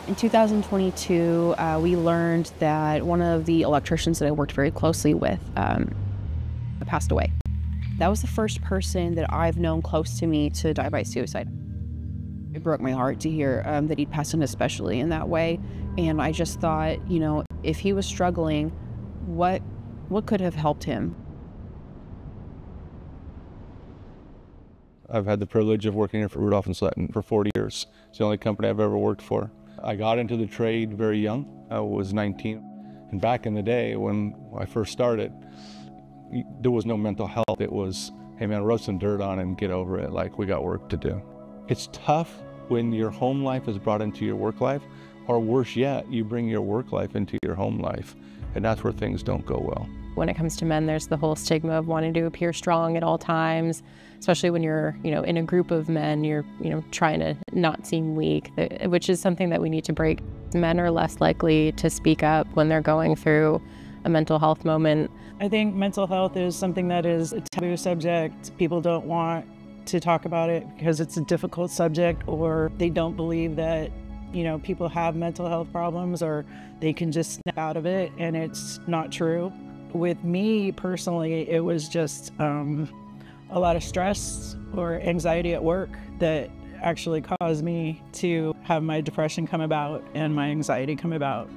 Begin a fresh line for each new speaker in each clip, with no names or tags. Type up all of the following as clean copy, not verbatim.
In 2022, we learned that one of the electricians that I worked very closely with passed away. That was the first person that I've known close to me to die by suicide. It broke my heart to hear that he'd passed on, especially in that way. And I just thought, you know, if he was struggling, what could have helped him?
I've had the privilege of working here for Rudolph and Sutton for 40 years. It's the only company I've ever worked for. I got into the trade very young. I was 19. And back in the day when I first started, there was no mental health. It was, hey man, rub some dirt on and get over it, like we got work to do. It's tough when your home life is brought into your work life, or worse yet, you bring your work life into your home life, and that's where things don't go well.
When it comes to men, there's the whole stigma of wanting to appear strong at all times, especially when you're, in a group of men, you're, trying to not seem weak, which is something that we need to break. Men are less likely to speak up when they're going through a mental health moment.
I think mental health is something that is a taboo subject. People don't want to talk about it because it's a difficult subject, or they don't believe that, people have mental health problems, or they can just snap out of it, and it's not true. With me personally, it was just a lot of stress or anxiety at work that actually caused me to have my depression come about and my anxiety come about.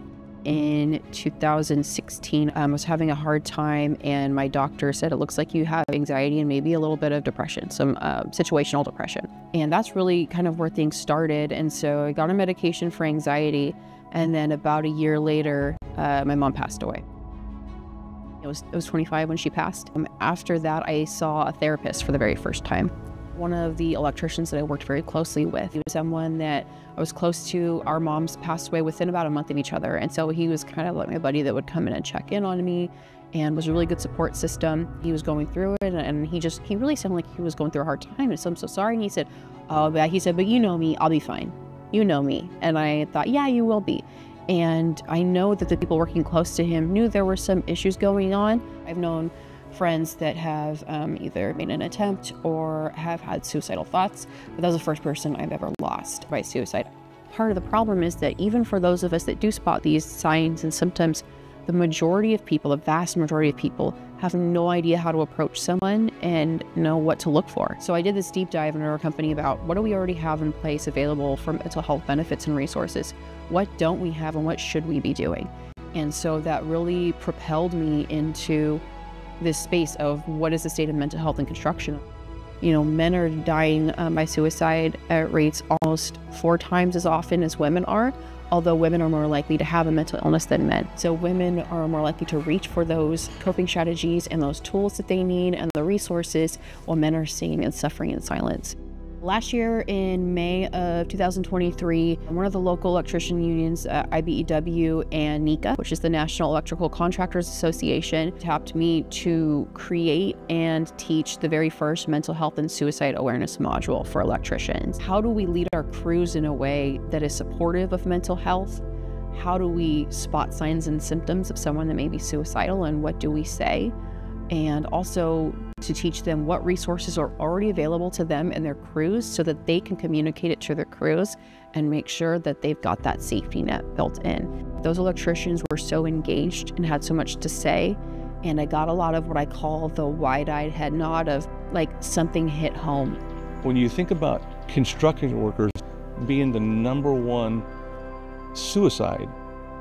In 2016, I was having a hard time, and my doctor said, it looks like you have anxiety and maybe a little bit of depression, some situational depression. And that's really kind of where things started. And so I got a medication for anxiety, and then about a year later, my mom passed away. It was 25 when she passed. After that, I saw a therapist for the very first time. One of the electricians that I worked very closely with, he was someone that I was close to. Our moms passed away within about a month of each other. And so he was kind of like my buddy that would come in and check in on me, and was a really good support system. He was going through it, and he really sounded like he was going through a hard time. And so I'm so sorry. And he said, but you know me, I'll be fine. You know me. And I thought, yeah, you will be. And I know that the people working close to him knew there were some issues going on. I've known friends that have either made an attempt or have had suicidal thoughts, but that was the first person I've ever lost by suicide. Part of the problem is that even for those of us that do spot these signs and symptoms, the majority of people, the vast majority of people, have no idea how to approach someone and know what to look for. So I did this deep dive in our company about what do we already have in place available for mental health benefits and resources? What don't we have, and what should we be doing? And so that really propelled me into this space of what is the state of mental health in construction. Men are dying by suicide at rates almost 4 times as often as women are, although women are more likely to have a mental illness than men. So women are more likely to reach for those coping strategies and those tools that they need and the resources, while men are staying and suffering in silence. Last year in May of 2023, one of the local electrician unions, IBEW and NECA, which is the National Electrical Contractors Association, tapped me to create and teach the very first mental health and suicide awareness module for electricians. How do we lead our crews in a way that is supportive of mental health? How do we spot signs and symptoms of someone that may be suicidal, and what do we say? And also to teach them what resources are already available to them and their crews so that they can communicate it to their crews and make sure that they've got that safety net built in. Those electricians were so engaged and had so much to say, and I got a lot of what I call the wide-eyed head nod of like something hit home.
When you think about construction workers being the #1 suicide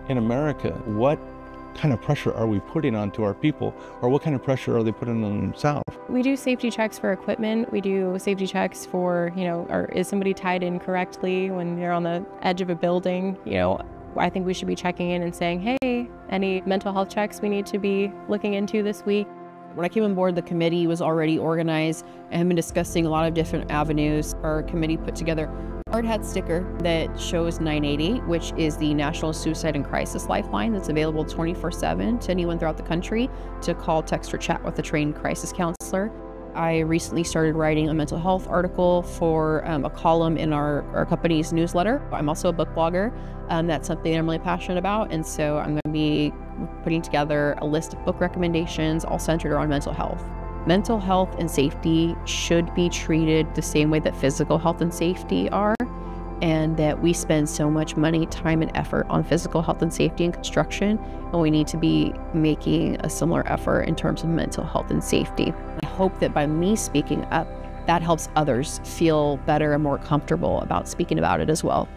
in America, what kind of pressure are we putting onto our people, or what kind of pressure are they putting on themselves?
We do safety checks for equipment. We do safety checks for, is somebody tied in correctly when you're on the edge of a building? I think we should be checking in and saying, hey, any mental health checks we need to be looking into this week?
When I came on board, the committee was already organized and had been discussing a lot of different avenues. Our committee put together a hard hat sticker that shows 988, which is the National Suicide and Crisis Lifeline that's available 24/7 to anyone throughout the country to call, text, or chat with a trained crisis counselor. I recently started writing a mental health article for a column in our company's newsletter. I'm also a book blogger. That's something I'm really passionate about. And so I'm going to be putting together a list of book recommendations all centered around mental health. Mental health and safety should be treated the same way that physical health and safety are. and that we spend so much money, time, and effort on physical health and safety in construction, and we need to be making a similar effort in terms of mental health and safety. I hope that by me speaking up, that helps others feel better and more comfortable about speaking about it as well.